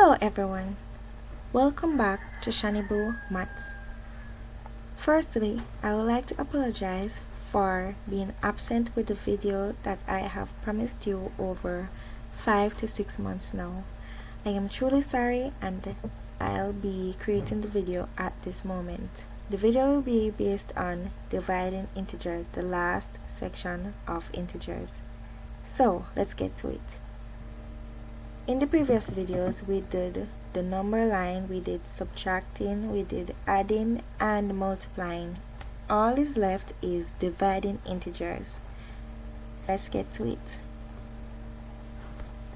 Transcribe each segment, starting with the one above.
Hello everyone, welcome back to shaniboomathz. Firstly, I would like to apologize for being absent with the video that I have promised you over 5 to 6 months now. I am truly sorry and I'll be creating the video at this moment. The video will be based on dividing integers, the last section of integers. So let's get to it. In the previous videos, we did the number line, we did subtracting, we did adding and multiplying. All is left is dividing integers. Let's get to it.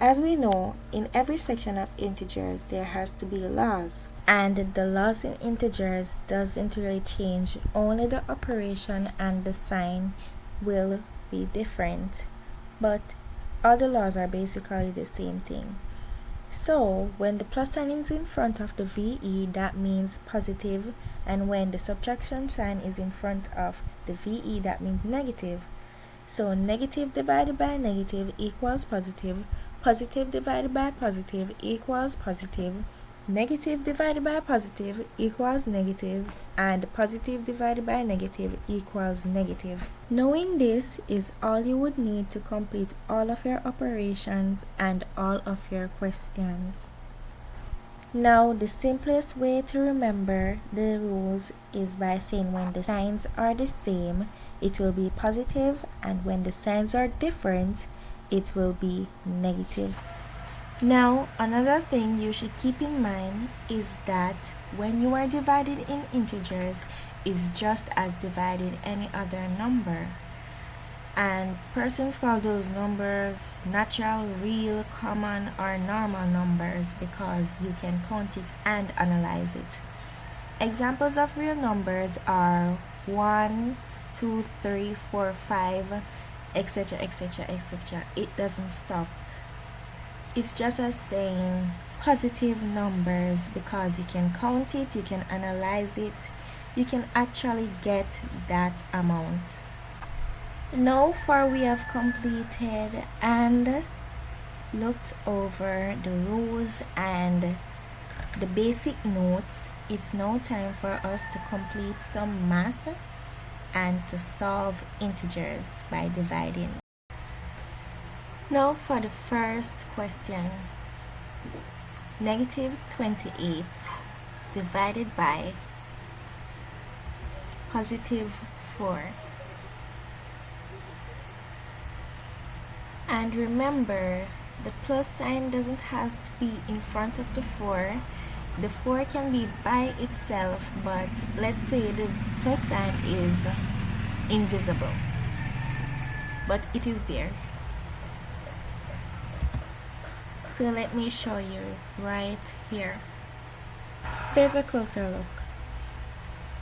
As we know, in every section of integers there has to be laws, and the laws in integers doesn't really change, only the operation and the sign will be different, but all the laws are basically the same thing. So when the plus sign is in front of the VE, that means positive, and when the subtraction sign is in front of the VE, that means negative. So negative divided by negative equals positive, positive divided by positive equals positive, negative divided by positive equals negative, and positive divided by negative equals negative. Knowing this is all you would need to complete all of your operations and all of your questions. Now, the simplest way to remember the rules is by saying when the signs are the same, it will be positive, and when the signs are different, it will be negative. Now, another thing you should keep in mind is that when you are dividing in integers, it's just as dividing any other number. And persons call those numbers natural, real, common, or normal numbers because you can count it and analyze it. Examples of real numbers are 1, 2, 3, 4, 5, etc., etc., etc. It doesn't stop. It's just as saying positive numbers because you can count it, you can analyze it, you can actually get that amount. Now for we have completed and looked over the rules and the basic notes, it's now time for us to complete some math and to solve integers by dividing. Now for the first question, negative 28 divided by positive 4. And remember, the plus sign doesn't have to be in front of the 4. The 4 can be by itself, but let's say the plus sign is invisible, but it is there. So let me show you right here. There's a closer look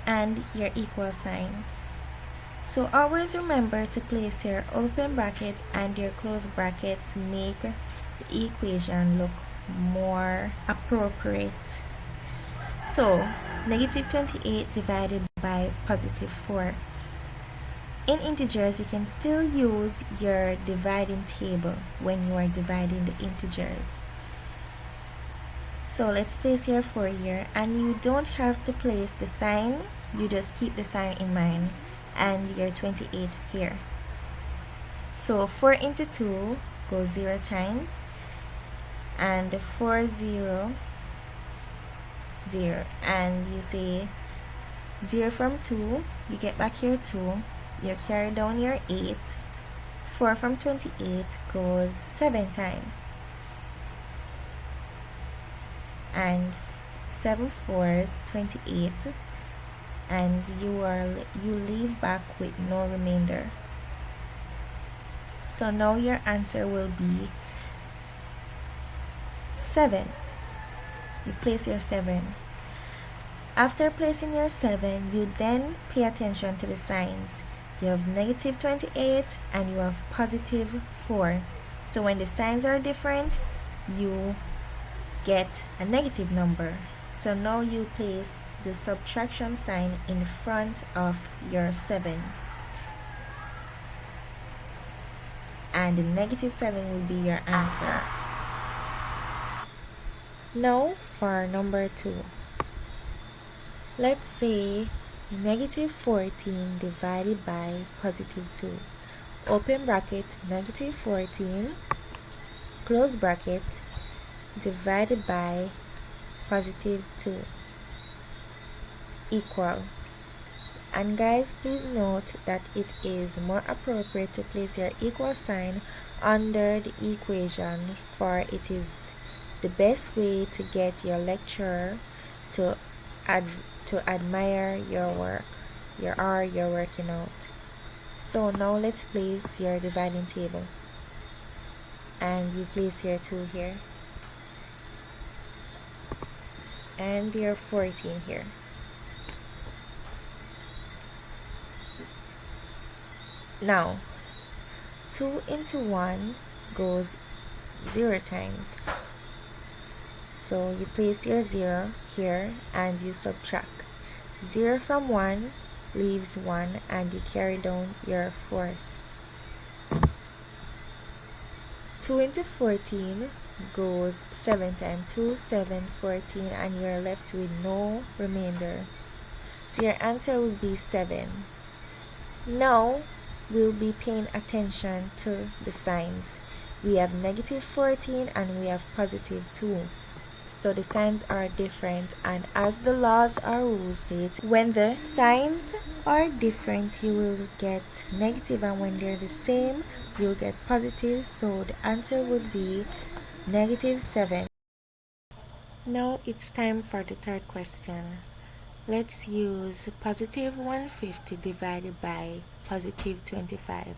and your equal sign. So always remember to place your open bracket and your closed bracket to make the equation look more appropriate. So negative 28 divided by positive 4. In integers, you can still use your dividing table when you are dividing the integers. So let's place your 4 here, and you don't have to place the sign, you just keep the sign in mind, and your 28 here. So 4 into 2 goes 0 times, and 4 0 0, and you say 0 from 2, you get back here 2, you carry down your 8. 4 from 28 goes 7 times, and 7 4s 28, and you leave back with no remainder. So now your answer will be 7. You place your 7. After placing your 7, you then pay attention to the signs. You have negative 28 and you have positive 4. So when the signs are different, you get a negative number. So now you place the subtraction sign in front of your 7. And the negative 7 will be your answer. Now for number 2. Let's say negative 14 divided by positive 2. Open bracket, negative 14, close bracket, divided by positive 2 equal. And guys, please note that it is more appropriate to place your equal sign under the equation, for it is the best way to get your lecturer to admire your work, you're working out. So now let's place your dividing table, and you place your 2 here and your 14 here. Now 2 into 1 goes 0 times, so you place your 0 here and you subtract 0 from 1, leaves 1, and you carry down your 4. 2 into 14 goes 7 times, 2, 7, 14, and you're left with no remainder. So your answer will be 7. Now we'll be paying attention to the signs. We have negative 14 and we have positive 2. So the signs are different, and as the laws or rules state, when the signs are different you will get negative, and when they're the same you'll get positive. So the answer would be negative 7. Now it's time for the third question. Let's use positive 150 divided by positive 25.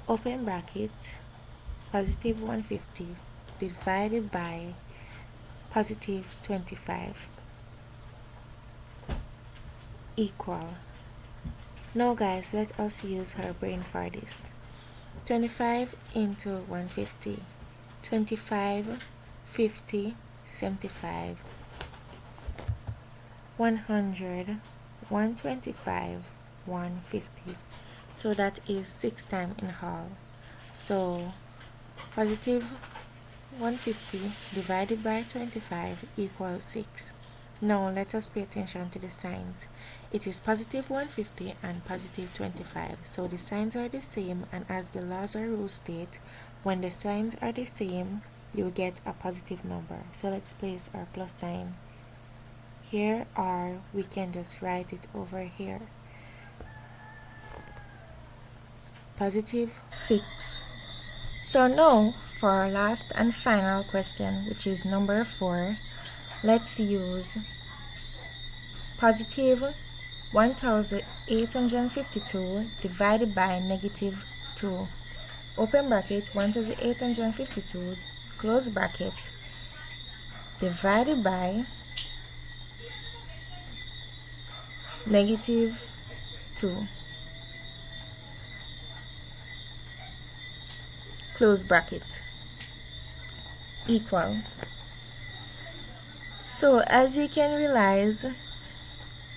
Open bracket, positive 150 divided by positive 25 equal. Now guys, let us use our brain for this. 25 into 150, 25, 50, 75, 100, 125, 150. So that is 6 times in all. So positive 150 divided by 25 equals 6. Now let us pay attention to the signs. It is positive 150 and positive 25. So the signs are the same, and as the laws or rules state, when the signs are the same, you get a positive number. So let's place our plus sign here, or we can just write it over here. Positive 6. So now for our last and final question, which is number 4, let's use positive 1852 divided by negative 2. Open bracket, 1852, close bracket, divided by negative 2. Close bracket equal. So as you can realize,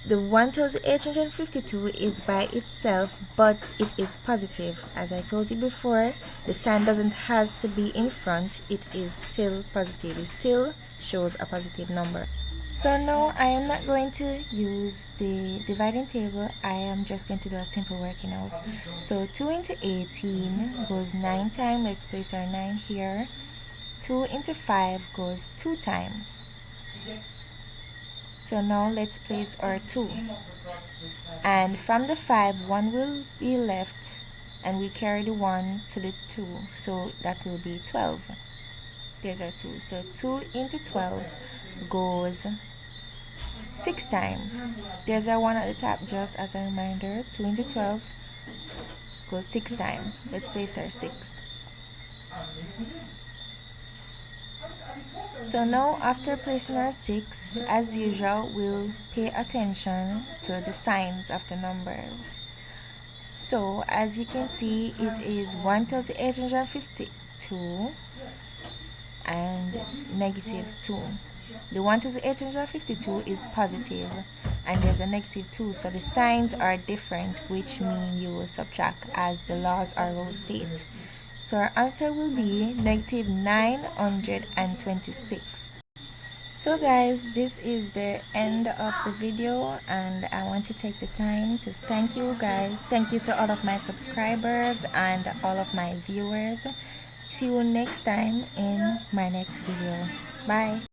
the 1852 is by itself, but it is positive. As I told you before, the sign doesn't has to be in front, it is still positive. It still shows a positive number. So now I am not going to use the dividing table, I am just going to do a simple working out. So 2 into 18 goes 9 times, let's place our 9 here. 2 into 5 goes 2 times. So now let's place our 2. And from the 5, 1 will be left, and we carry the 1 to the 2, so that will be 12. There's our 2. So 2 into 12 goes 6 times. There's our 1 at the top, just as a reminder. 2 into 12 goes 6 times. Let's place our 6. So now after placing our 6, as usual, we'll pay attention to the signs of the numbers. So as you can see, it is 1852 and negative 2. The 1852 is positive and there's a negative 2, so the signs are different, which mean you will subtract as the laws or rules state. So our answer will be negative 926. So guys, this is the end of the video, and I want to take the time to thank you guys. Thank you to all of my subscribers and all of my viewers. See you next time in my next video. Bye.